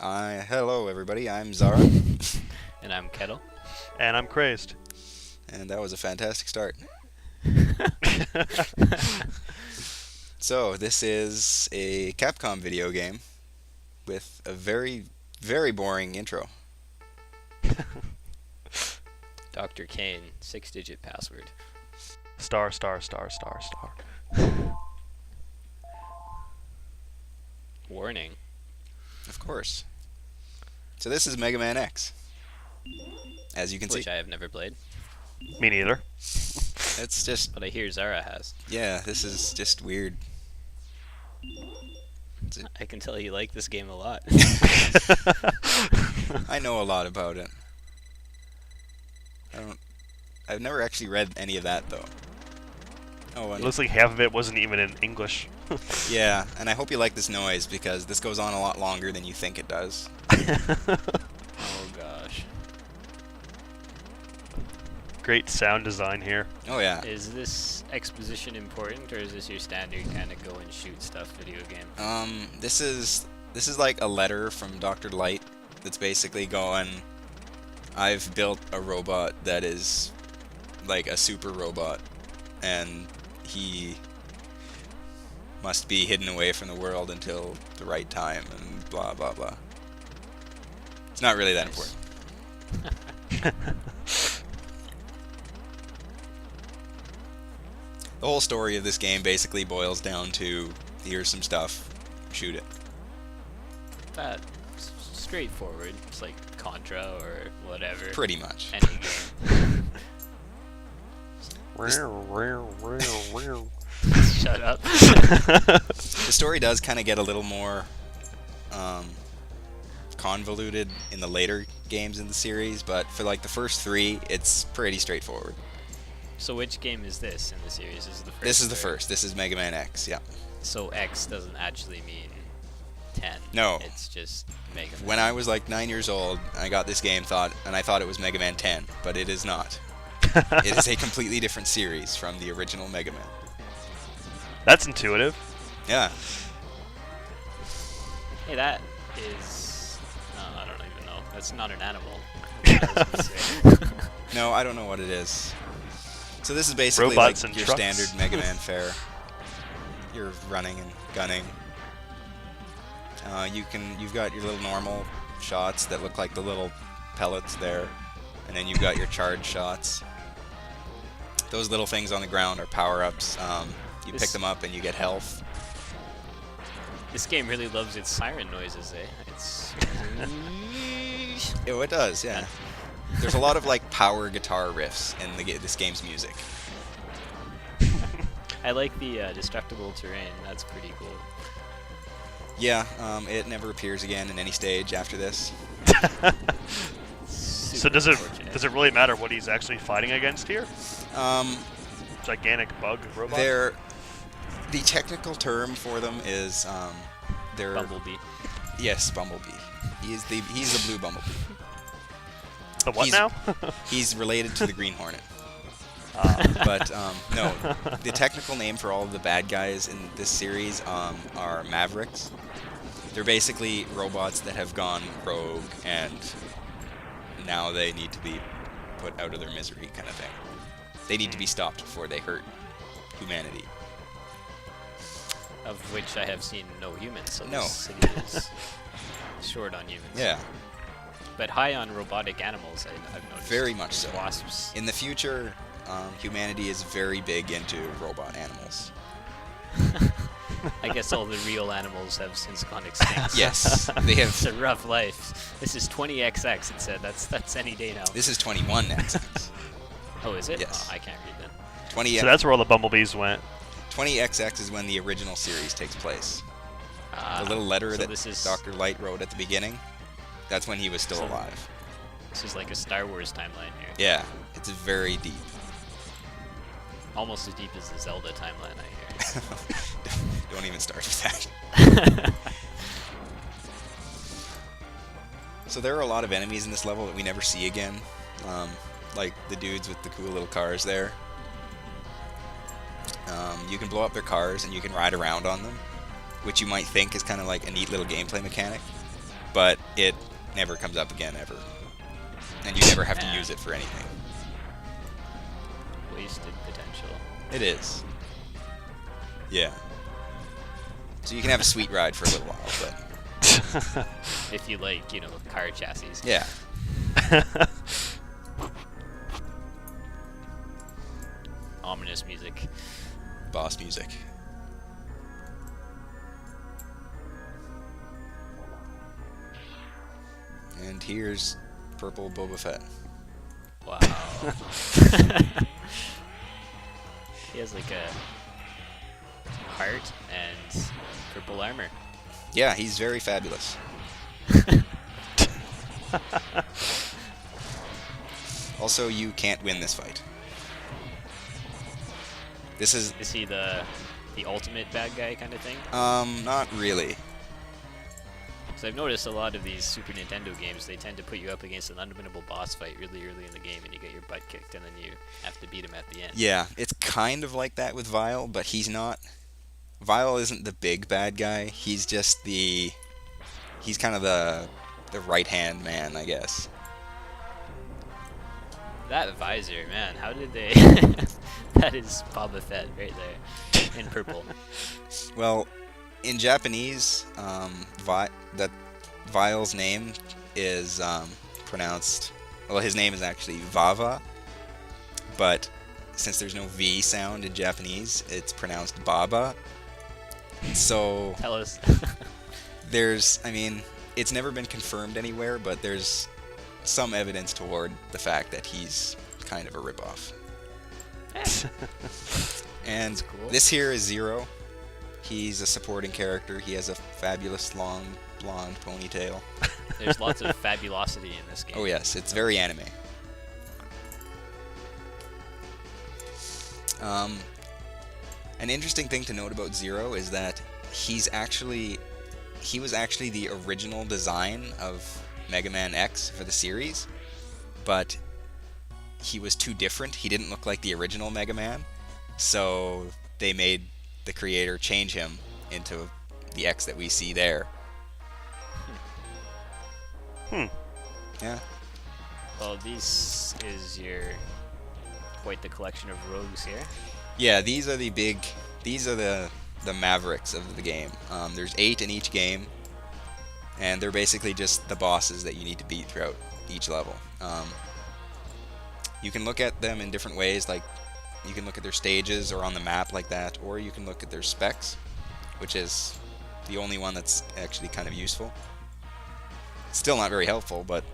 Hello everybody, I'm Zara, And I'm Kettle. And I'm crazed. and that was a fantastic start. So, this is a Capcom video game with a very, very boring intro. Dr. Kane, 6-digit password. Star, star, star, star, star. Warning. Of course. So this is Megaman X. As you can Which see. I have never played, Me neither. It's just, but I hear Zara has. yeah, this is just weird. I can tell you like this game a lot. I know a lot about it. I've never actually read any of that though. Oh, It and looks like half of it wasn't even in English. yeah, and I hope you like this noise because this goes on a lot longer than you think it does. Oh gosh. Great sound design here. Oh yeah. Is this exposition important, or is this your standard kind of go and shoot stuff video game? This is like a letter from Dr. Light that's basically going, I've built a robot that is like a super robot, and he must be hidden away from the world until the right time, and blah blah blah. It's not really that Nice. important. The whole story of this game basically boils down to, here's some stuff, shoot it. That straightforward. It's like Contra or whatever. Pretty much. Any game. Shut up. The story does kind of get a little more convoluted in the later games in the series, but for like the first three, it's pretty straightforward. So which game is this in the series? Is it the first? This is the or- first. This is Mega Man X, yeah. So X doesn't actually mean 10. No. It's just Mega Man. When I was like 9 years old, I got this game, I thought it was Mega Man 10, but it is not. It is a completely different series from the original Mega Man. That's intuitive. Yeah. Hey, that is... I don't even know. That's not an animal. That's what I was gonna say. No, I don't know what it is. So this is basically Robots like and your trucks. standard Mega Man fare. You're running and gunning. You've got your little normal shots that look like the little pellets there, and then you've got your charge shots. Those little things on the ground are power-ups. You pick This- them up and you get health. This game really loves its siren noises, eh? It's... Oh, it does, yeah. There's a lot of like power guitar riffs in this game's music. I like the destructible terrain. That's pretty cool. Yeah, it never appears again in any stage after this. So does it really matter what he's actually fighting against here? Gigantic bug robot? The technical term for them is they're Bumblebee. yes, Bumblebee. He's the blue Bumblebee. The what he's- now? He's related to the Green Hornet. But no, the technical name for all of the bad guys in this series are Mavericks. They're basically robots that have gone rogue, and now they need to be put out of their misery, kind of thing. They need to be stopped before they hurt humanity. Of which I have seen no humans, so No. this city is short on humans. Yeah, But high on robotic animals, I've noticed. very much so. Wasps. In the future, humanity is very big into robot animals. I guess all the real animals have since gone extinct. Yes, they It's have. a rough life. This is 20XX, it said. That's any day now. This is 21XX. Oh, is it? Yes. Oh, I can't read then. 20, So that's where all the bumblebees went. 20XX is when the original series takes place. The little letter so that this is, Dr. Light wrote at the beginning, that's when he was still So- alive. This is like a Star Wars timeline here. Yeah, it's very deep. Almost as deep as the Zelda timeline, I hear. Don't even start with that. So there are a lot of enemies in this level that we never see again. Like the dudes with the cool little cars there. You can blow up their cars and you can ride around on them, which you might think is kind of like a neat little gameplay mechanic. but it never comes up again ever, and you never have to use it for anything. Wasted potential. It is. Yeah. So you can have a sweet ride for a little while, but If you like, you know, car chassis. yeah. Ominous music. Boss music. And here's purple Boba Fett. Wow. He has like a heart and purple armor. Yeah, he's very fabulous. Also, you can't win this fight. This is... Is he the ultimate bad guy kind of thing? Not really. So I've noticed a lot of these Super Nintendo games, they tend to put you up against an unwinnable boss fight really early in the game, and you get your butt kicked, and then you have to beat him at the end. Yeah, it's kind of like that with Vile, but he's not... Vile isn't the big bad guy. He's just the... He's kind of the right-hand man, I guess. That visor, man, how did they... That is Boba Fett right there, in purple. Well, in Japanese, Vile's name is pronounced... Well, his name is actually Vava, but since there's no V sound in Japanese, it's pronounced Baba. So... Tell us. There's... I mean, it's never been confirmed anywhere, but there's some evidence toward the fact that he's kind of a ripoff. And cool. This here is Zero. He's a supporting character. He has a fabulous long blonde ponytail. There's lots of fabulosity in this game. Oh yes, it's very anime. An interesting thing to note about Zero is that he was actually the original design of Mega Man X for the series, but he was too different. He didn't look like the original Mega Man, so they made the creator change him into the X that we see there. Yeah. Well, this is quite the collection of rogues here. Yeah, these are the Mavericks of the game. There's 8 in each game, and they're basically just the bosses that you need to beat throughout each level. You can look at them in different ways, like you can look at their stages or on the map like that, or you can look at their specs, which is the only one that's actually kind of useful. It's still not very helpful, but...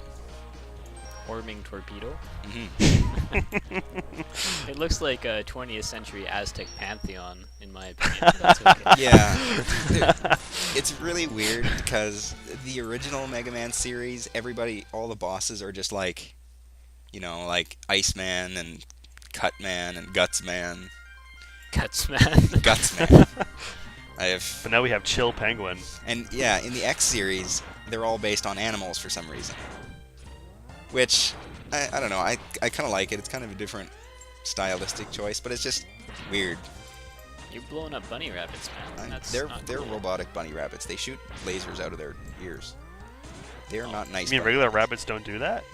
Orming torpedo. Mm-hmm. It looks like a 20th century Aztec pantheon, in my opinion. But that's okay. Yeah. It's really weird because the original Mega Man series, all the bosses are just like, you know, like Iceman and Cutman and Gutsman. Gutsman. Gutsman. But now we have Chill Penguin. And yeah, in the X series, they're all based on animals for some reason. Which, I don't know, I kind of like it. It's kind of a different stylistic choice, but it's just weird. You're blowing up bunny rabbits, man. That's They're not cool. robotic bunny rabbits. They shoot lasers out of their ears. They're not nice. You mean regular rabbits don't do that?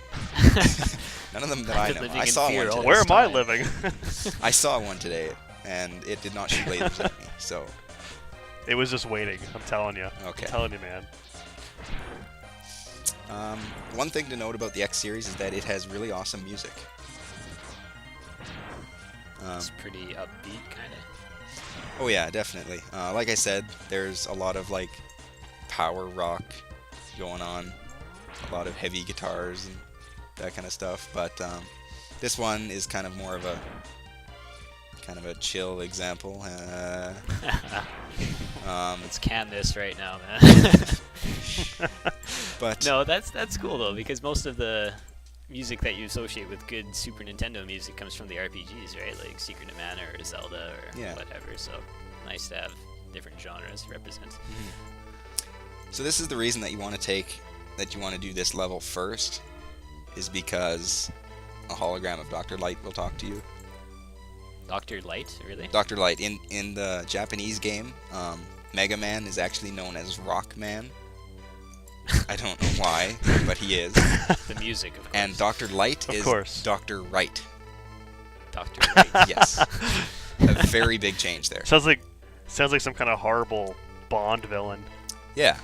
None of them that I I've been know. living I in saw fear one all today. Where this am I time. living? I saw one today, and it did not shoot lasers at me. So, It was just waiting. I'm telling you. Okay. I'm telling you, man. one thing to note about the X series is that it has really awesome music. It's pretty upbeat, kind of. Oh yeah, definitely. Like I said, there's a lot of like power rock going on, a lot of heavy guitars and that kind of stuff. But this one is kind of more of a chill example. Let's can this right now, man. But No, that's cool though, because most of the music that you associate with good Super Nintendo music comes from the RPGs, right? Like Secret of Mana or Zelda or Yeah. whatever. So nice to have different genres represented. So this is the reason that you want to do this level first, is because a hologram of Dr. Light will talk to you. Dr. Light, really? Dr. Light, in the Japanese game, Mega Man is actually known as Rock Man. I don't know why, but he is. The music, of course. And Dr. Light Of is course. Dr. Right. Dr. Right. Yes. A very big change there. Sounds like some kind of horrible Bond villain. Yeah.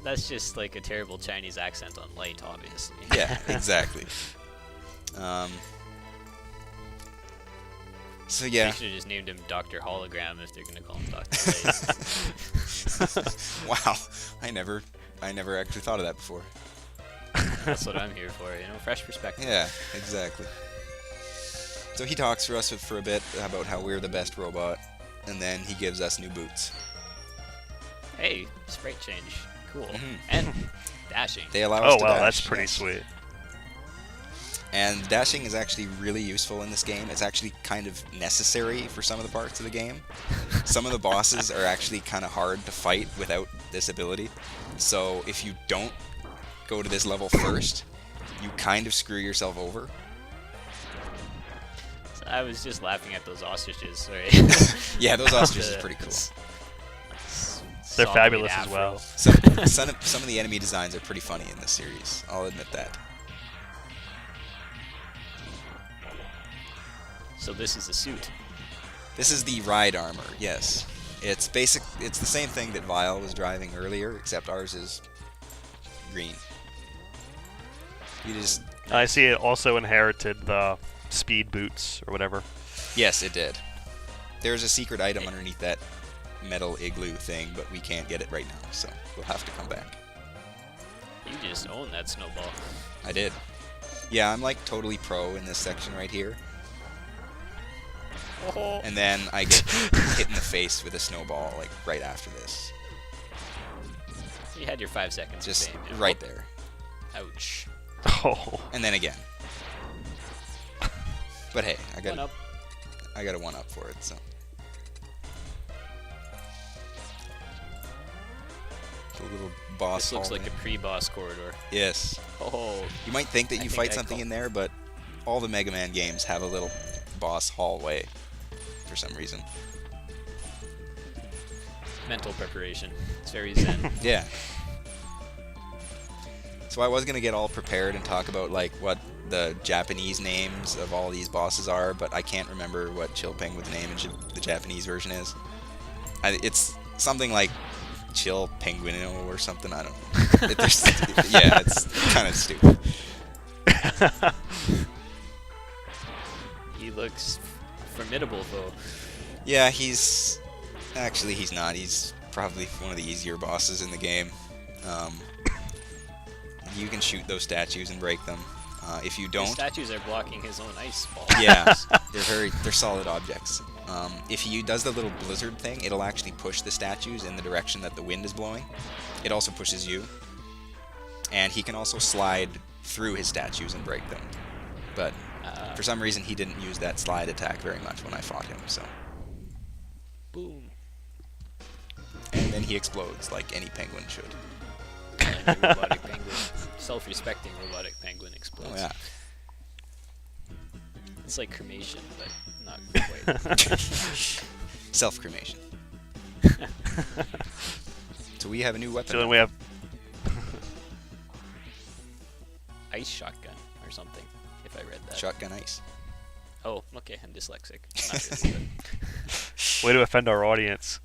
That's just like a terrible Chinese accent on Light, obviously. Yeah, exactly. So yeah. They should have just named him Dr. Hologram if they're gonna call him Dr. Light. Wow. I never actually thought of that before. That's what I'm here for, fresh perspective. Yeah, exactly. So he talks for us for a bit about how we're the best robot, and then he gives us new boots. Hey, sprite change. Cool. Mhm. And dashing. They allow us Oh to wow, dash, that's pretty yes. sweet. And dashing is actually really useful in this game. It's actually kind of necessary for some of the parts of the game. Some of the bosses are actually kind of hard to fight without this ability. So if you don't go to this level first, you kind of screw yourself over. So I was just laughing at those ostriches, sorry. Yeah, those ostriches are pretty cool. They're Solid fabulous as afro. well. Some of the enemy designs are pretty funny in this series. I'll admit that. So this is a suit. This is the ride armor, yes. It's the same thing that Vile was driving earlier, except ours is green. You just... I see it also inherited the speed boots or whatever. Yes, it did. There's a secret item underneath that metal igloo thing, but we can't get it right now, so we'll have to come back. You just own that snowball. I did. Yeah, I'm like totally pro in this section right here. Oh. And then I get hit in the face with a snowball, like, right after this. You had your 5 seconds. Just of fame. right there. Ouch. Oh. And then again. But hey, I got One up. a 1-up for it, so. The little boss This looks hallway. like a pre-boss corridor. Yes. Oh. You might think that I you think fight I something call- in there, but all the Mega Man games have a little boss hallway for some reason. Mental preparation. It's very zen. Yeah. So I was gonna get all prepared and talk about like what the Japanese names of all these bosses are, but I can't remember what Chill Penguin's name in the Japanese version is. It's something like Chill Penguino or something. I don't know. Yeah, it's kind of stupid. He looks formidable, though. Yeah, he's not. He's probably one of the easier bosses in the game. You can shoot those statues and break them. If you The don't, statues are blocking his own ice ball. yeah, they're solid objects. If he does the little blizzard thing, it'll actually push the statues in the direction that the wind is blowing. It also pushes you, and he can also slide through his statues and break them. But for some reason, he didn't use that slide attack very much when I fought him. So, Boom. and then he explodes like any penguin should. And the robotic penguin, self-respecting robotic penguin explodes. Oh yeah. It's like cremation, but not quite. Self-cremation. So we have a new weapon. So then we have Ice shotgun or something, if I read that. Shotgun ice. Oh, okay, I'm dyslexic. Not really, but way to offend our audience.